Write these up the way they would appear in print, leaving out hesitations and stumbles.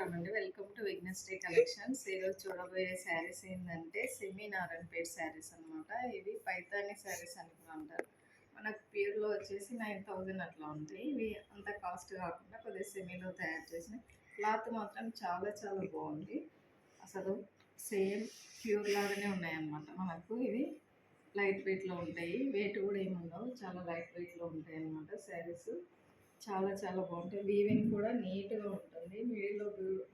నమస్కారం అండి. Welcome to Vignesh day collections. ఈరోజు చూడబోయే శారీస్ ఏంటంటే సెమీ నారాయణపేట్ శారీస్ అనమాట. ఇవి పైతాని శారీస్ అని కూడా అంటారు. మనకు ప్యూర్లో వచ్చేసి 9,000 అట్లా ఉంటాయి. ఇవి అంత కాస్ట్ కాకుండా కొద్దిగా సెమీలో తయారు చేసిన క్లాత్ మాత్రం చాలా చాలా బాగుంది. అసలు సేమ్ ప్యూర్ లాగానే ఉన్నాయన్నమాట. మనకు ఇవి లైట్ వెయిట్లో ఉంటాయి. వెయిట్ కూడా ఏమి ఉండవు, చాలా లైట్ వెయిట్లో ఉంటాయి అన్నమాట శారీస్. చాలా చాలా బాగుంటాయి. వీవింగ్ కూడా నీట్గా ఉంటుంది. మిడిల్లో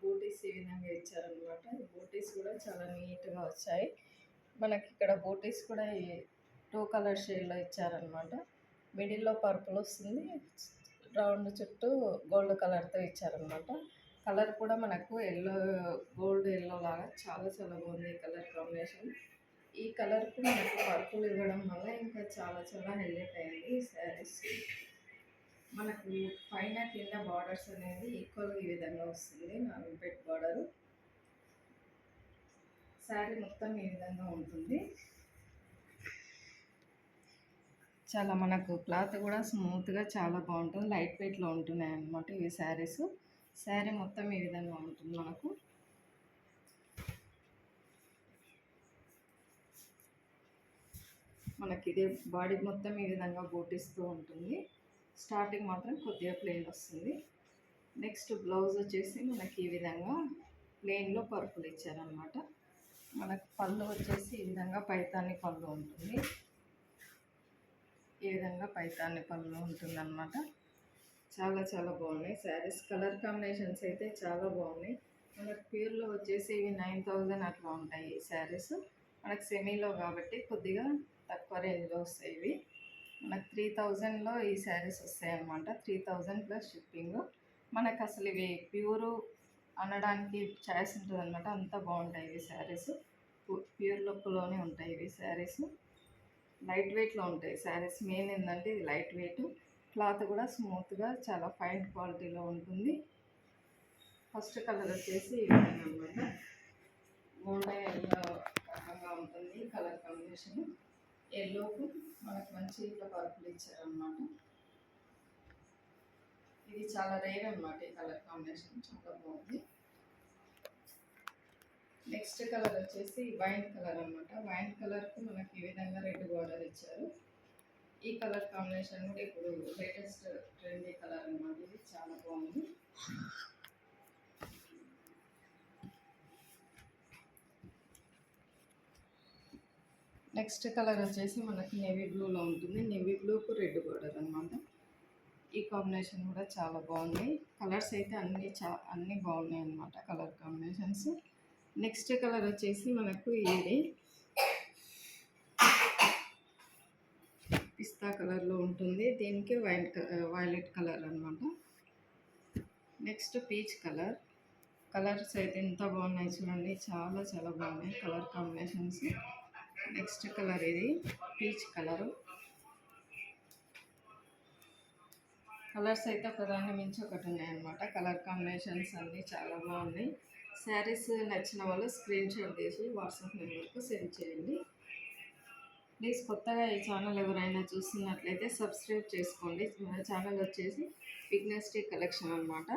బూటీస్ ఈ విధంగా ఇచ్చారనమాట. బూటీస్ కూడా చాలా నీట్గా వచ్చాయి. మనకి ఇక్కడ బూటీస్ కూడా 2 కలర్ షేడ్లో ఇచ్చారనమాట. మిడిల్లో పర్పుల్ వస్తుంది, రౌండ్ చుట్టూ గోల్డ్ కలర్తో ఇచ్చారనమాట. కలర్ కూడా మనకు ఎల్లో, గోల్డ్ ఎల్లో లాగా చాలా చాలా బాగుంది కలర్ కాంబినేషన్. ఈ కలర్కి మనకు పర్పుల్ ఇవ్వడం వల్ల ఇంకా చాలా చాలా హైలైట్ అయింది ఈ శారీస్. మనకు పైన కింద బార్డర్స్ అనేది ఈక్వల్గా ఈ విధంగా వస్తుంది. నారాయణపేట్ బార్డరు శారీ మొత్తం ఈ విధంగా ఉంటుంది. చాలా మనకు క్లాత్ కూడా స్మూత్గా చాలా బాగుంటుంది. లైట్ వెయిట్లో ఉంటున్నాయి అన్నమాట ఇవి శారీస్. శారీ మొత్తం ఈ విధంగా ఉంటుంది. మనకి ఇదే బాడీ మొత్తం ఈ విధంగా బూటిస్తూ ఉంటుంది. స్టార్టింగ్ మాత్రం కొద్దిగా ప్లెయిన్ వస్తుంది. నెక్స్ట్ బ్లౌజ్ వచ్చేసి మనకి ఈ విధంగా ప్లెయిన్లో పర్పుల్ ఇచ్చారనమాట. మనకు పళ్ళు వచ్చేసి ఈ విధంగా పైతాని పళ్ళు ఉంటుంది. ఈ విధంగా పైతాని పళ్ళు ఉంటుందన్నమాట. చాలా చాలా బాగున్నాయి శారీస్. కలర్ కాంబినేషన్స్ అయితే చాలా బాగున్నాయి. మనకు ప్యూర్లో వచ్చేసి ఇవి 9,000 అట్లా ఉంటాయి ఈ శారీస్. మనకు సెమీలో కాబట్టి కొద్దిగా తక్కువ రేంజ్లో వస్తాయి ఇవి. మనకు 3,000లో ఈ శారీస్ వస్తాయి అన్నమాట. 3,000 ప్లస్ షిప్పింగ్. మనకు అసలు ఇవి ప్యూరు అనడానికి ఛాయిస్ ఉంటుంది అనమాట. అంత బాగుంటాయి ఇవి శారీస్. ప్యూర్ లుక్లోనే ఉంటాయి ఇవి శారీస్. లైట్ వెయిట్లో ఉంటాయి శారీస్. మెయిన్ ఏంటంటే ఇది లైట్ వెయిట్, క్లాత్ కూడా స్మూత్గా చాలా ఫైన్ క్వాలిటీలో ఉంటుంది. ఫస్ట్ కలర్ వచ్చేసి ఈ విధంగా అనమాట. గోల్డెన్ ఎల్లో రకంగా ఉంటుంది కలర్ కాంబినేషన్. ఎల్లోకు మనకు మంచి ఇట్లా పర్పుల్ ఇచ్చారనమాట. ఇది చాలా రేర్ అనమాట ఈ కలర్ కాంబినేషన్, చాలా బాగుంది. నెక్స్ట్ కలర్ వచ్చేసి వైన్ కలర్ అనమాట. వైన్ కలర్కు మనకి ఈ విధంగా రెడ్ బార్డర్ ఇచ్చారు. ఈ కలర్ కాంబినేషన్ కూడా ఇప్పుడు లేటెస్ట్ ట్రెండీ కలర్ అనమాట. ఇది చాలా బాగుంది. నెక్స్ట్ కలర్ వచ్చేసి మనకి నేవీ బ్లూలో ఉంటుంది. నేవీ బ్లూకు రెడ్ బార్డర్ అనమాట. ఈ కాంబినేషన్ కూడా చాలా బాగుంది. కలర్స్ అయితే అన్నీ బాగున్నాయి అన్నమాట కలర్ కాంబినేషన్స్. నెక్స్ట్ కలర్ వచ్చేసి మనకు ఇది పిస్తా కలర్లో ఉంటుంది. దీనికి వైలెట్ కలర్ అనమాట. Next peach colour. కలర్స్ అయితే ఎంత బాగున్నాయి చూడండి, చాలా చాలా బాగున్నాయి కలర్ కాంబినేషన్స్. నెక్స్ట్ కలర్ ఇది పీచ్ కలరు. కలర్స్ అయితే ఒకదాన్ని మించి ఒకటి ఉన్నాయన్నమాట. కలర్ కాంబినేషన్స్ అన్నీ చాలా బాగున్నాయి. శారీస్ నచ్చిన వాళ్ళు స్క్రీన్ షాట్ తీసి వాట్సాప్ నెంబర్కు సెండ్ చేయండి. ప్లీజ్ కొత్తగా ఈ ఛానల్ ఎవరైనా చూస్తున్నట్లయితే సబ్స్క్రైబ్ చేసుకోండి. మన ఛానల్ వచ్చేసి విగ్నెస్ డే కలెక్షన్ అనమాట.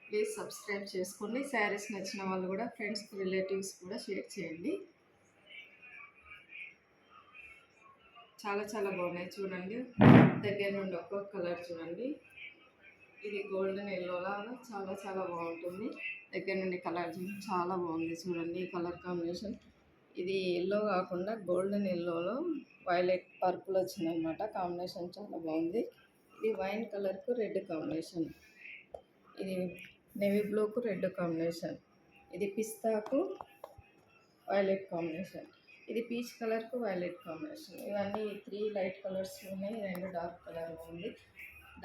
ప్లీజ్ సబ్స్క్రైబ్ చేసుకోండి. శారీస్ నచ్చిన వాళ్ళు కూడా ఫ్రెండ్స్కి, రిలేటివ్స్ కూడా షేర్ చేయండి. చాలా చాలా బాగున్నాయి చూడండి. దగ్గర నుండి ఒక్కొక్క కలర్ చూడండి. ఇది గోల్డెన్ ఎల్లో లాగా చాలా చాలా బాగుంటుంది. దగ్గర నుండి కలర్ చాలా బాగుంది చూడండి. ఈ కలర్ కాంబినేషన్ ఇది ఎల్లో కాకుండా గోల్డెన్ ఎల్లోలో వైలెట్ పర్పుల్ వచ్చిందనమాట. కాంబినేషన్ చాలా బాగుంది. ఇది వైన్ కలర్కు రెడ్ కాంబినేషన్. ఇది నేవీ బ్లూకు రెడ్ కాంబినేషన్. ఇది పిస్తాకు వైలెట్ కాంబినేషన్. ఇది పీచ్ కలర్కు వైలెట్ కాంబినేషన్. ఇవన్నీ 3 లైట్ కలర్స్ ఉన్నాయి, 2 డార్క్ కలర్ ఉంది.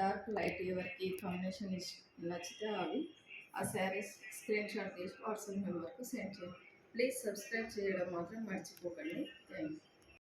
డార్క్ లైట్ ఎవరికి కాంబినేషన్ నచ్చితే అవి ఆ శారీస్ స్క్రీన్ షాట్ తీసి వాట్సాప్ నెంబర్కు సెండ్ చేయండి. ప్లీజ్ సబ్స్క్రైబ్ చేయడం మాత్రం మర్చిపోకండి. Thank you.